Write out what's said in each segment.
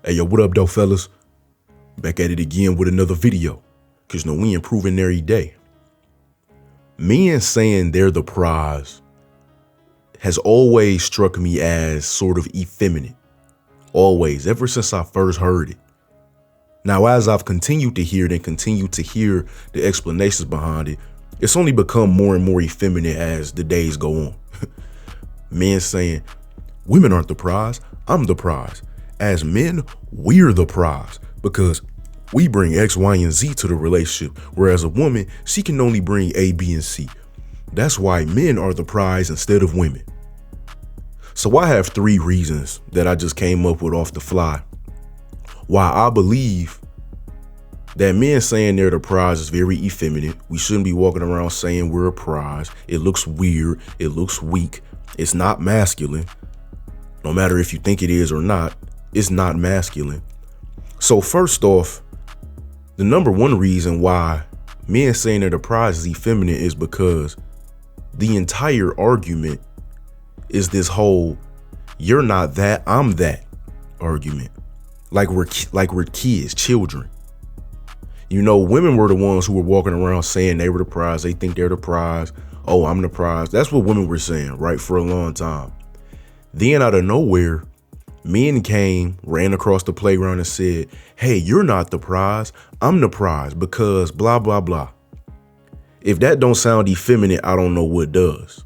Hey, yo, what up, though, fellas? Back at it again with another video, because we improving every day. Men saying they're the prize has always struck me as sort of effeminate. Always, ever since I first heard it. Now, as I've continued to hear it and continued to hear the explanations behind it, it's only become more and more effeminate as the days go on. Men saying, women aren't the prize, I'm the prize. As men, we're the prize because we bring X, Y, and Z to the relationship, whereas a woman, she can only bring A, B, and C. That's why men are the prize instead of women. So I have 3 reasons that I just came up with off the fly why I believe that men saying they're the prize is very effeminate. We shouldn't be walking around saying we're a prize. It looks weird. It looks weak. It's not masculine. No matter if you think it is or not, it's not masculine. So first off, the number 1 reason why men saying that the prize is effeminate is because the entire argument is this whole "you're not that, I'm that" argument. Like we're kids, children. You know, women were the ones who were walking around saying they were the prize. They think they're the prize. Oh, I'm the prize. That's what women were saying, right, for a long time. Then out of nowhere, men came, ran across the playground and said, hey, you're not the prize, I'm the prize because blah, blah, blah. If that don't sound effeminate, I don't know what does.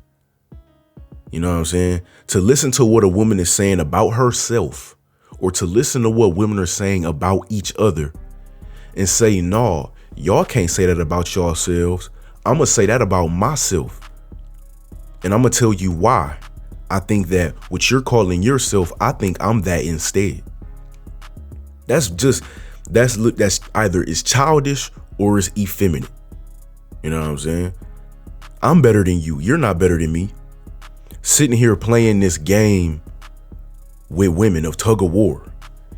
You know what I'm saying? To listen to what a woman is saying about herself or to listen to what women are saying about each other and say, no, y'all can't say that about yourselves. I'm going to say that about myself. And I'm going to tell you why. I think that what you're calling yourself, I think I'm that instead. That's either it's childish or it's effeminate. You know what I'm saying? I'm better than you. You're not better than me. Sitting here playing this game with women of tug of war.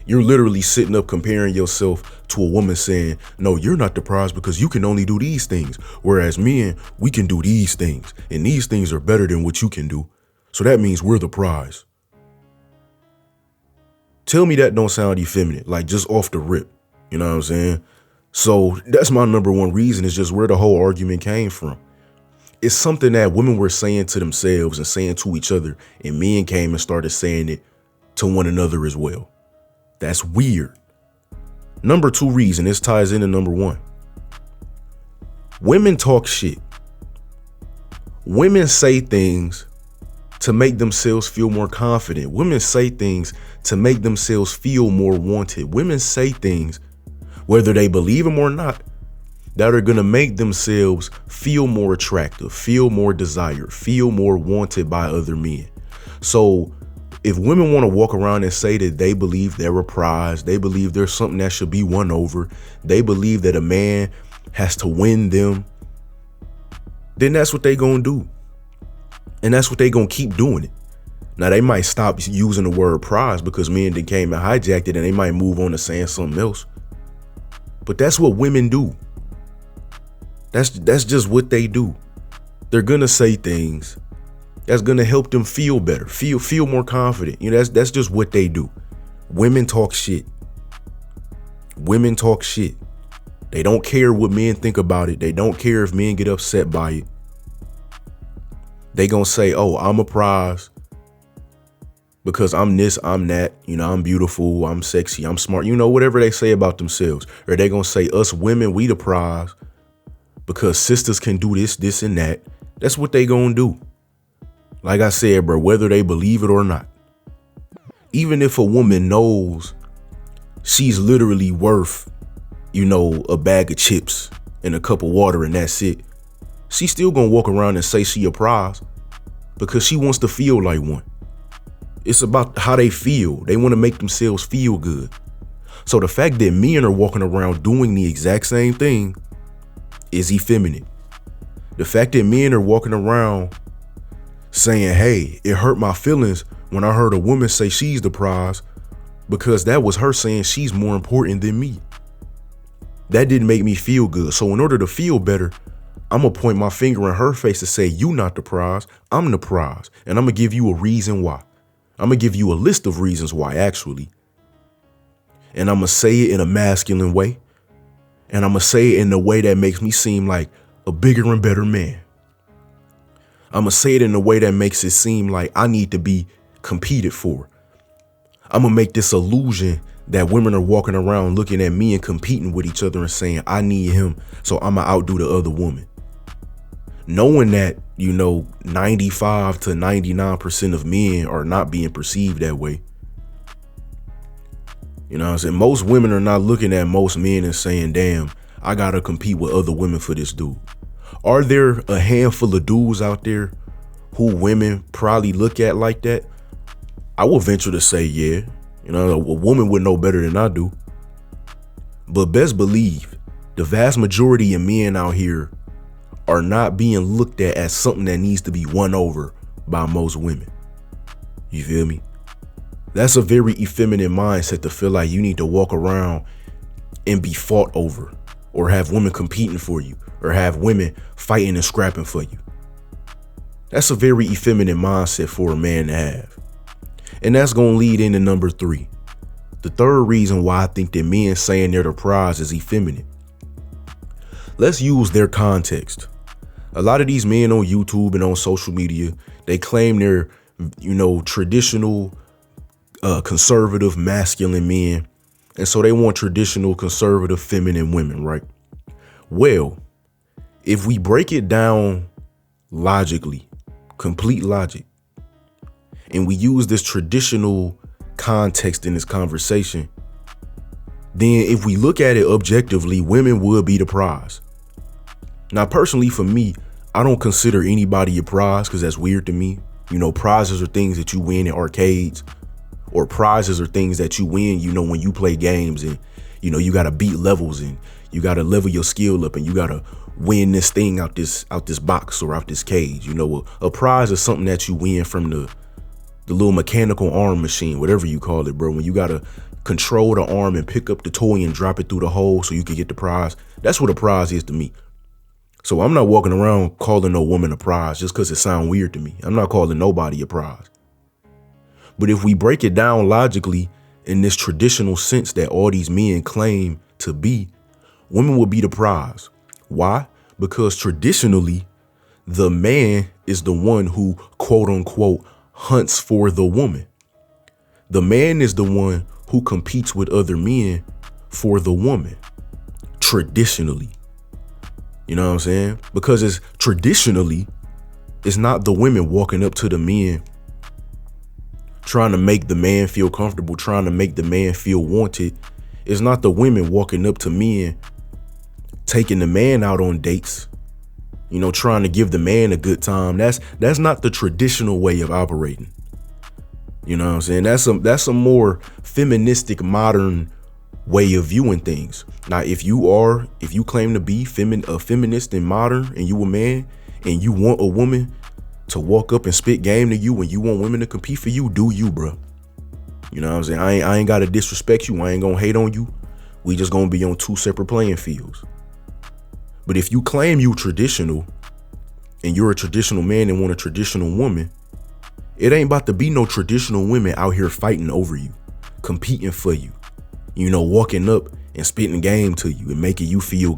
You're literally sitting up comparing yourself to a woman saying, no, you're not the prize because you can only do these things. Whereas men, we can do these things and these things are better than what you can do. So that means we're the prize. Tell me that don't sound effeminate, like just off the rip. You know what I'm saying? So that's my number 1 reason is just where the whole argument came from. It's something that women were saying to themselves and saying to each other, and men came and started saying it to one another as well. That's weird. Number 2 reason, this ties into number 1. Women talk shit. Women say things to make themselves feel more confident. Women say things to make themselves feel more wanted. Women say things, whether they believe them or not, that are going to make themselves feel more attractive, feel more desired, feel more wanted by other men. So if women want to walk around and say that they believe they're a prize, they believe there's something that should be won over, they believe that a man has to win them, then that's what they gonna do. And that's what they gonna keep doing it. Now, they might stop using the word prize because men then came and hijacked it and they might move on to saying something else. But that's what women do. That's just what they do. They're gonna say things that's gonna help them feel better, feel more confident. You know, that's just what they do. Women talk shit. Women talk shit. They don't care what men think about it. They don't care if men get upset by it. They gonna say, oh, I'm a prize because I'm this, I'm that, you know, I'm beautiful, I'm sexy, I'm smart, you know, whatever they say about themselves. Or they gonna say us women, we the prize because sisters can do this, this, and that. That's what they gonna do. Like I said, bro, whether they believe it or not, even if a woman knows she's literally worth, you know, a bag of chips and a cup of water and that's it, she's still gonna walk around and say she a prize because she wants to feel like one. It's about how they feel. They want to make themselves feel good. So the fact that men are walking around doing the exact same thing is effeminate. The fact that men are walking around saying, hey, it hurt my feelings when I heard a woman say she's the prize because that was her saying she's more important than me. That didn't make me feel good. So in order to feel better, I'm going to point my finger in her face to say, you not the prize, I'm the prize. And I'm going to give you a reason why. I'm going to give you a list of reasons why, actually. And I'm going to say it in a masculine way. And I'm going to say it in a way that makes me seem like a bigger and better man. I'm going to say it in a way that makes it seem like I need to be competed for. I'm going to make this illusion that women are walking around looking at me and competing with each other and saying, I need him, so I'm going to outdo the other woman. Knowing that, 95 to 99% of men are not being perceived that way. You know what I'm saying? Most women are not looking at most men and saying, damn, I got to compete with other women for this dude. Are there a handful of dudes out there who women probably look at like that? I will venture to say, yeah. A woman would know better than I do. But best believe the vast majority of men out here are not being looked at as something that needs to be won over by most women. You feel me? That's a very effeminate mindset to feel like you need to walk around and be fought over, or have women competing for you, or have women fighting and scrapping for you. That's a very effeminate mindset for a man to have. And that's going to lead into number 3. The third reason why I think that men saying they're the prize is effeminate. Let's use their context. A lot of these men on YouTube and on social media, they claim they're, traditional, conservative, masculine men. And so they want traditional, conservative, feminine women, right? Well, if we break it down logically, complete logic, and we use this traditional context in this conversation, then if we look at it objectively, women would be the prize. Now, personally, for me, I don't consider anybody a prize because that's weird to me. Prizes are things that you win in arcades, or prizes are things that you win, when you play games and, you got to beat levels and you got to level your skill up and you got to win this thing out this box or out this cage. A prize is something that you win from the little mechanical arm machine, whatever you call it, bro. When you got to control the arm and pick up the toy and drop it through the hole so you can get the prize. That's what a prize is to me. So I'm not walking around calling no woman a prize just because it sounds weird to me. I'm not calling nobody a prize. But if we break it down logically in this traditional sense that all these men claim to be, women will be the prize. Why? Because traditionally, the man is the one who, quote unquote, hunts for the woman. The man is the one who competes with other men for the woman. Traditionally. You know what I'm saying? Because it's not the women walking up to the men trying to make the man feel comfortable, trying to make the man feel wanted. It's not the women walking up to men, taking the man out on dates, trying to give the man a good time. That's not the traditional way of operating. You know what I'm saying? That's a more feministic, modern way of viewing things. Now, if you claim to be a feminist and modern, and you a man and you want a woman to walk up and spit game to you and you want women to compete for you, do you, bro? You know what I'm saying? I ain't got to disrespect you. I ain't going to hate on you. We just going to be on 2 separate playing fields. But if you claim you traditional and you're a traditional man and want a traditional woman, it ain't about to be no traditional women out here fighting over you, competing for you, walking up and spitting game to you and making you feel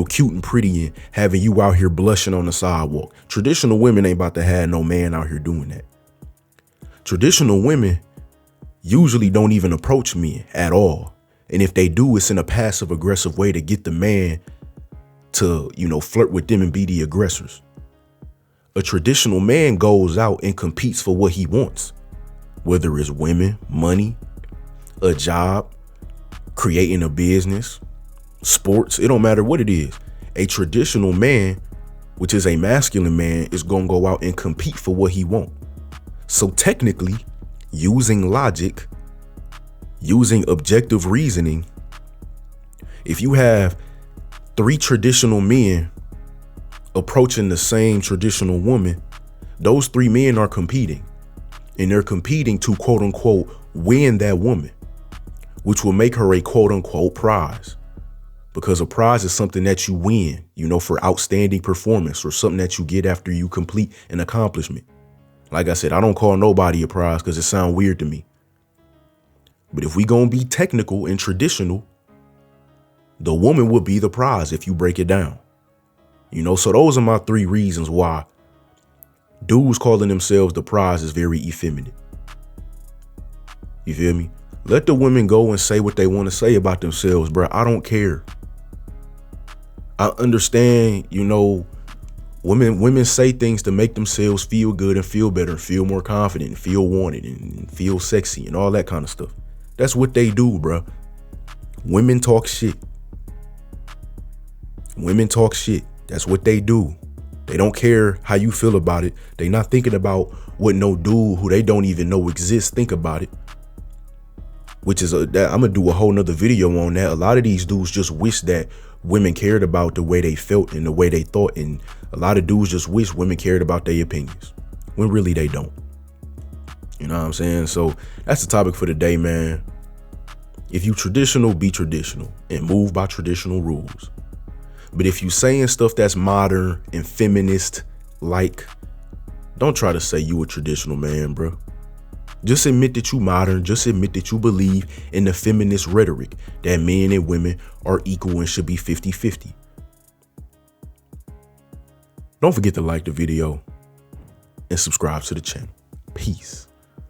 cute and pretty and having you out here blushing on the sidewalk. Traditional women ain't about to have no man out here doing that. Traditional women usually don't even approach men at all. And if they do, it's in a passive aggressive way to get the man to, flirt with them and be the aggressors. A traditional man goes out and competes for what he wants, whether it's women, money, a job, creating a business, sports. It don't matter what it is. A traditional man, which is a masculine man, is going to go out and compete for what he wants. So technically, using logic, using objective reasoning, if you have 3 traditional men approaching the same traditional woman, those 3 men are competing, and they're competing to, quote unquote, win that woman, which will make her a, quote unquote, prize. Because a prize is something that you win, for outstanding performance, or something that you get after you complete an accomplishment. Like I said, I don't call nobody a prize because it sounds weird to me. But if we gonna be technical and traditional, the woman will be the prize if you break it down. You know, so those are my 3 reasons why dudes calling themselves the prize is very effeminate. You feel me? Let the women go and say what they want to say about themselves, bro. I don't care. I understand, you know, women say things to make themselves feel good and feel better and feel more confident and feel wanted and feel sexy and all that kind of stuff. That's what they do, bro. Women talk shit. Women talk shit. That's what they do. They don't care how you feel about it. They not thinking about what no dude who they don't even know exists think about it. Which is I'm gonna do a whole nother video on that. A lot of these dudes just wish that women cared about the way they felt and the way they thought. And a lot of dudes just wish women cared about their opinions when really they don't. You know what I'm saying? So that's the topic for today, man. If you traditional, be traditional and move by traditional rules. But if you saying stuff that's modern and feminist, like, don't try to say you a traditional man, bro. Just admit that you modern. Just admit that you believe in the feminist rhetoric that men and women are equal and should be 50-50. Don't forget to like the video and subscribe to the channel. Peace.